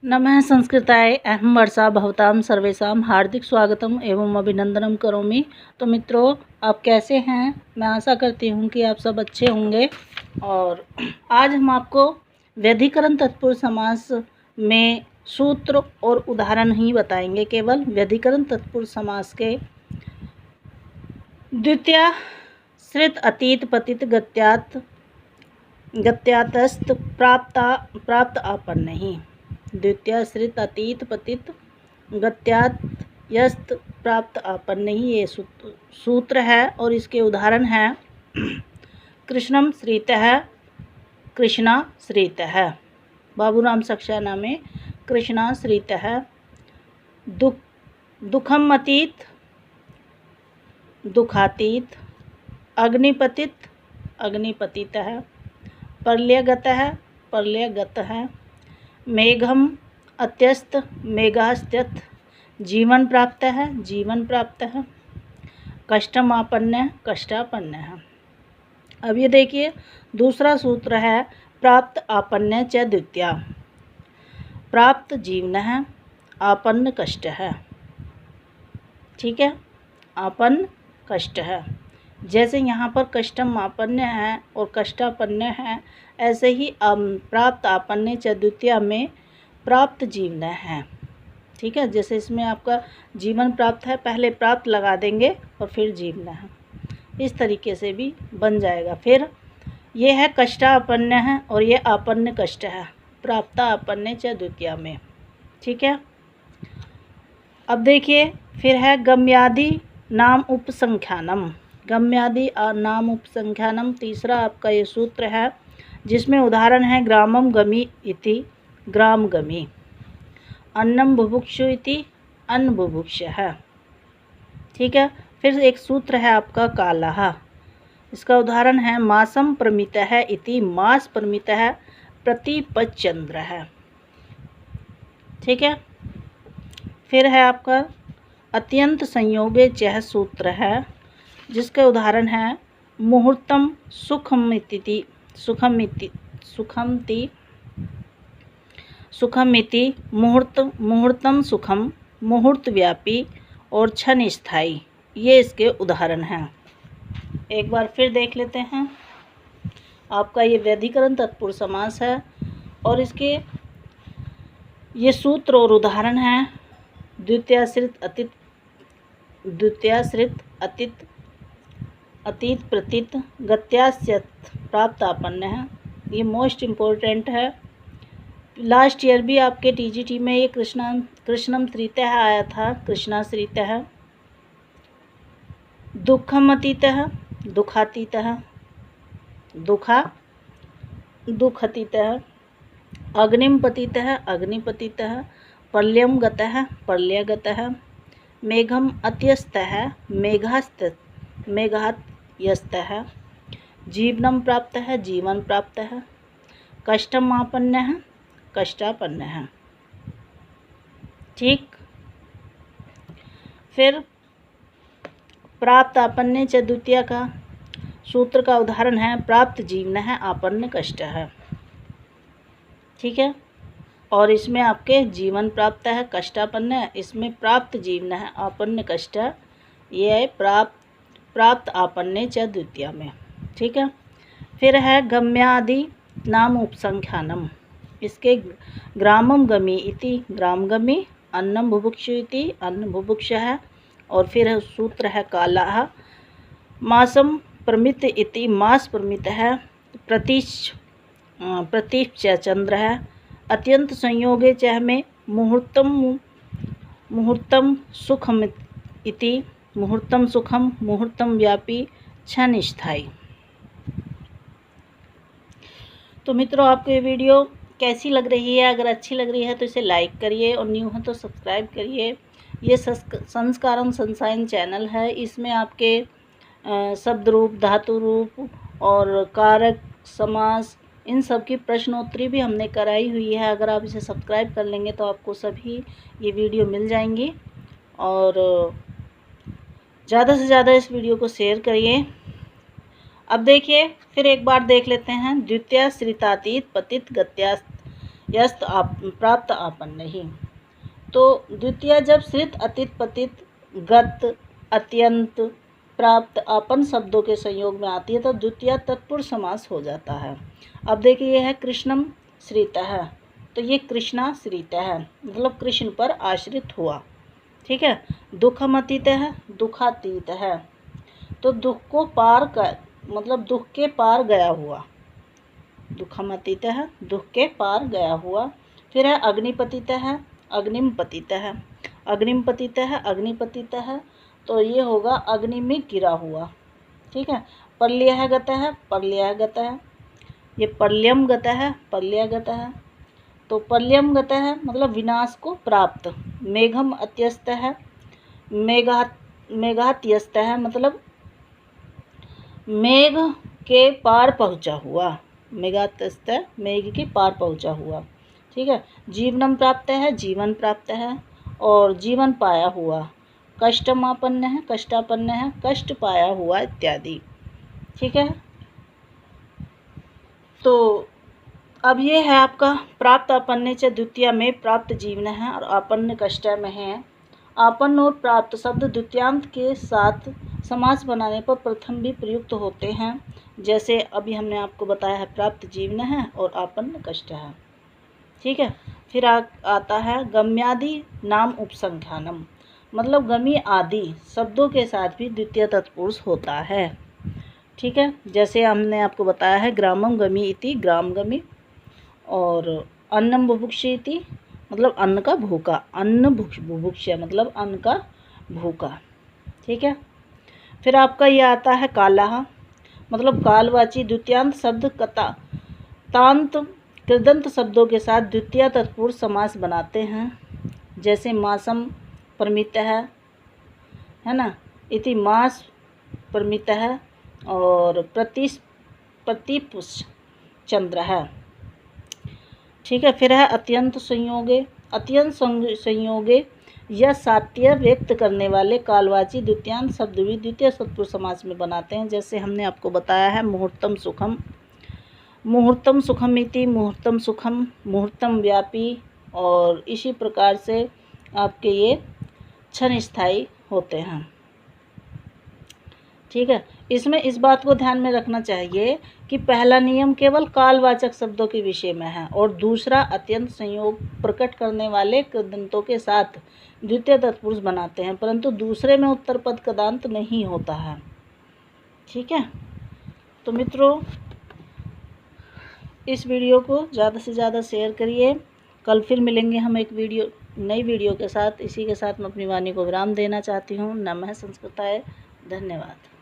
नमः संस्कृताय अहं वर्षा भवतां सर्वेषां हार्दिक स्वागतम एवं अभिनंदनम करोमि। तो मित्रों, आप कैसे हैं? मैं आशा करती हूं कि आप सब अच्छे होंगे। और आज हम आपको व्यधिकरण तत्पुरुष समास में सूत्र और उदाहरण ही बताएंगे। केवल व्यधिकरण तत्पुरुष समास के द्वितीय श्रित अतीत पतित गत्यातस्त प्राप्त आपन्न ही। द्वितीय श्रित अतीत पतित गत्यात यस्त प्राप्त आपन्न ही ये सूत्र है। और इसके उदाहरण हैं कृष्णम श्रीतः कृष्णा श्रीतः। बाबूराम सक्सेना में कृष्णा श्रीतः। दुखम अतीत दुखातीत। अग्निपतित अग्निपतितः। प्रलयगतः प्रलयगतः। मेघम अत्यस्त मेघास्त्यत। जीवन प्राप्त है जीवन प्राप्त है। कष्टमापन्न कष्टापन्न है। अब ये देखिए, दूसरा सूत्र है प्राप्त आपन्न च द्वितीया। प्राप्त जीवन है, आपन्न कष्ट है। ठीक है, आपन्न कष्ट है। जैसे यहाँ पर कष्टम आपन्न है और कष्टापन्न है, ऐसे ही प्राप्त आपन्न च द्वितीया में प्राप्त जीवन है। ठीक है, जैसे इसमें आपका जीवन प्राप्त है, पहले प्राप्त लगा देंगे और फिर जीवन है, इस तरीके से भी बन जाएगा। फिर ये है कष्टापन्न है और ये आपन्न कष्ट है, प्राप्त आपन्न च द्वितीया में। ठीक है, अब देखिए, फिर है गम्यादि नाम उपसंख्यानम। गम्यादि नाम उपसंख्यानम तीसरा आपका ये सूत्र है, जिसमें उदाहरण है ग्रामम गमी इति ग्राम गमी। अन्नम बुभुक्षु इति अन्न बुभुक्ष है। ठीक है, फिर एक सूत्र है आपका कालः। इसका उदाहरण है मासम प्रमितः इति मास प्रमितः प्रतिपच्चंद्र है। ठीक है, फिर है आपका अत्यंत संयोगे चह सूत्र है, जिसका उदाहरण है मुहूर्तम सुखमिति सुखमिति मुहूर्तम सुखम मुहूर्त व्यापी और क्षण स्थायी। ये इसके उदाहरण हैं। एक बार फिर देख लेते हैं। आपका ये व्यधिकरण तत्पुरुष समास है और इसके ये सूत्र और उदाहरण हैं द्वितीयाश्रित अतीत प्रतीत गत्यास्यत प्राप्त आपन्न है। ये मोस्ट इम्पोर्टेंट है। लास्ट ईयर भी आपके टीजीटी में ये कृष्णम श्रीतः आया था, कृष्णा श्रीतः। दुखम अतीतः दुखातीतः दुखतीतः। अग्निम पतितः अग्निपतितः। प्रलयम गतः प्रलयगतः। मेघम अत्यस्तः मेघात्यस्तः। जीवनम प्राप्त है जीवन प्राप्त है। कष्टम आपन्न है कष्टापन्न है। ठीक, फिर प्राप्त आपन्न च द्वितीया का सूत्र का उदाहरण है प्राप्त जीवन है आपन्न कष्ट है। ठीक है, और इसमें आपके जीवन प्राप्त है कष्टापन्न है, इसमें प्राप्त जीवन है आपन्न कष्ट है। ये है प्राप्त आपन्न च द्वितीया में। ठीक है, फिर है गम्यादि नाम उपसंख्यानम। इसके ग्रामम गमी इति ग्राम गमी। अन्नम बुभुक्षु इति अन्न बुभुक्ष है। और फिर सूत्र है कालः मासम प्रमित इति मास प्रमित है। प्रतीप च चंद्र है। अत्यंत संयोगे चह में मुहूर्तम सुखम इति मुहूर्तम सुखम मुहूर्तम व्यापी क्षण स्थायी। तो मित्रों, आपको ये वीडियो कैसी लग रही है? अगर अच्छी लग रही है तो इसे लाइक करिए और न्यू हो तो सब्सक्राइब करिए। ये संस्कारम सनसाइन चैनल है। इसमें आपके शब्द रूप, धातु रूप और कारक, समास, इन सब की प्रश्नोत्तरी भी हमने कराई हुई है। अगर आप इसे सब्सक्राइब कर लेंगे तो आपको सभी ये वीडियो मिल जाएंगी। और ज़्यादा से ज़्यादा इस वीडियो को शेयर करिए। अब देखिए, फिर एक बार देख लेते हैं। द्वितीय श्रितातीत पतित गत्यास्त यस्त प्राप्त आपन्न ही। तो द्वितीया जब श्रित अतीत पतित गत अत्यंत प्राप्त आपन शब्दों के संयोग में आती है तो द्वितीया तत्पुरुष समास हो जाता है। अब देखिए यह है कृष्णम श्रितः है, तो ये कृष्णाश्रितः है, मतलब कृष्ण पर आश्रित हुआ। ठीक है। दुखम अतीत है, दुखातीत है, तो दुख को पार कर, मतलब दुख के पार गया हुआ। दुखम अतीत है, दुख के पार गया हुआ। फिर है अग्निपतित है, अग्निम पतित है, अग्निम पतित है, अग्निपतित है, तो ये होगा अग्नि में गिरा हुआ। ठीक है। पर्ल्यः गतः है, पर्ल्यः गतः है, ये पर्ल्यम गतः है, पर्ल्यः गतः है, तो पर्ल्यम गतः है मतलब विनाश को प्राप्त। मेघम अत्यस्त है, मेघात्यस्त है, मतलब मेघ के पार पहुँचा हुआ। मेघात्यस्त है, मेघ के पार पहुँचा हुआ। ठीक है। जीवनम प्राप्त है, जीवन प्राप्त है, और जीवन पाया हुआ। कष्टमापन्न है, कष्टापन्न है, कष्ट पाया हुआ इत्यादि। ठीक है। तो अब ये है आपका प्राप्त आपन्ने च द्वितीया में प्राप्त जीवन है और आपन्न कष्ट में है। आपन्न और प्राप्त शब्द द्वितीयांत के साथ समास बनाने पर प्रथम भी प्रयुक्त होते हैं, जैसे अभी हमने आपको बताया है प्राप्त जीवन है और आपन्न कष्ट है। ठीक है। फिर आता है गम्यादि नाम उपसंख्यानम, मतलब गमी आदि शब्दों के साथ भी द्वितीय तत्पुरुष होता है। ठीक है। जैसे हमने आपको बताया है ग्रामम गमी इति ग्राम गमी, और अन्नम बुभुक्षे इति मतलब अन्न का भूखा, अन्न बुभुक्ष्य मतलब अन्न का भूखा। ठीक है। फिर आपका ये आता है कालः, मतलब कालवाची द्वितीयांत शब्द कता तांत कृदंत शब्दों के साथ द्वितीय तत्पुरुष समास बनाते हैं, जैसे मासम परमितः है ना, इति मास परमितः, और प्रतिपुष चंद्र है। ठीक है। फिर है अत्यंत संयोगे, अत्यंत संयोगे यह सात्य व्यक्त करने वाले कालवाची द्वितीयांत शब्द भी द्वितीय तत्पुरुष समास में बनाते हैं, जैसे हमने आपको बताया है मुहूर्तम सुखम, मुहूर्तम सुखम इति मुहूर्तम सुखम, मुहूर्तम व्यापी, और इसी प्रकार से आपके ये क्षण स्थायी होते हैं। ठीक है। इसमें इस बात को ध्यान में रखना चाहिए कि पहला नियम केवल कालवाचक शब्दों के विषय में है और दूसरा अत्यंत संयोग प्रकट करने वाले कृदंतों के साथ द्वितीय तत्पुरुष बनाते हैं, परंतु दूसरे में उत्तर पद कदांत नहीं होता है। ठीक है। तो मित्रों इस वीडियो को ज़्यादा से ज़्यादा शेयर करिए। कल फिर मिलेंगे हम एक नई वीडियो के साथ। इसी के साथ मैं अपनी वाणी को विराम देना चाहती हूँ। नमः संस्कृताय। धन्यवाद।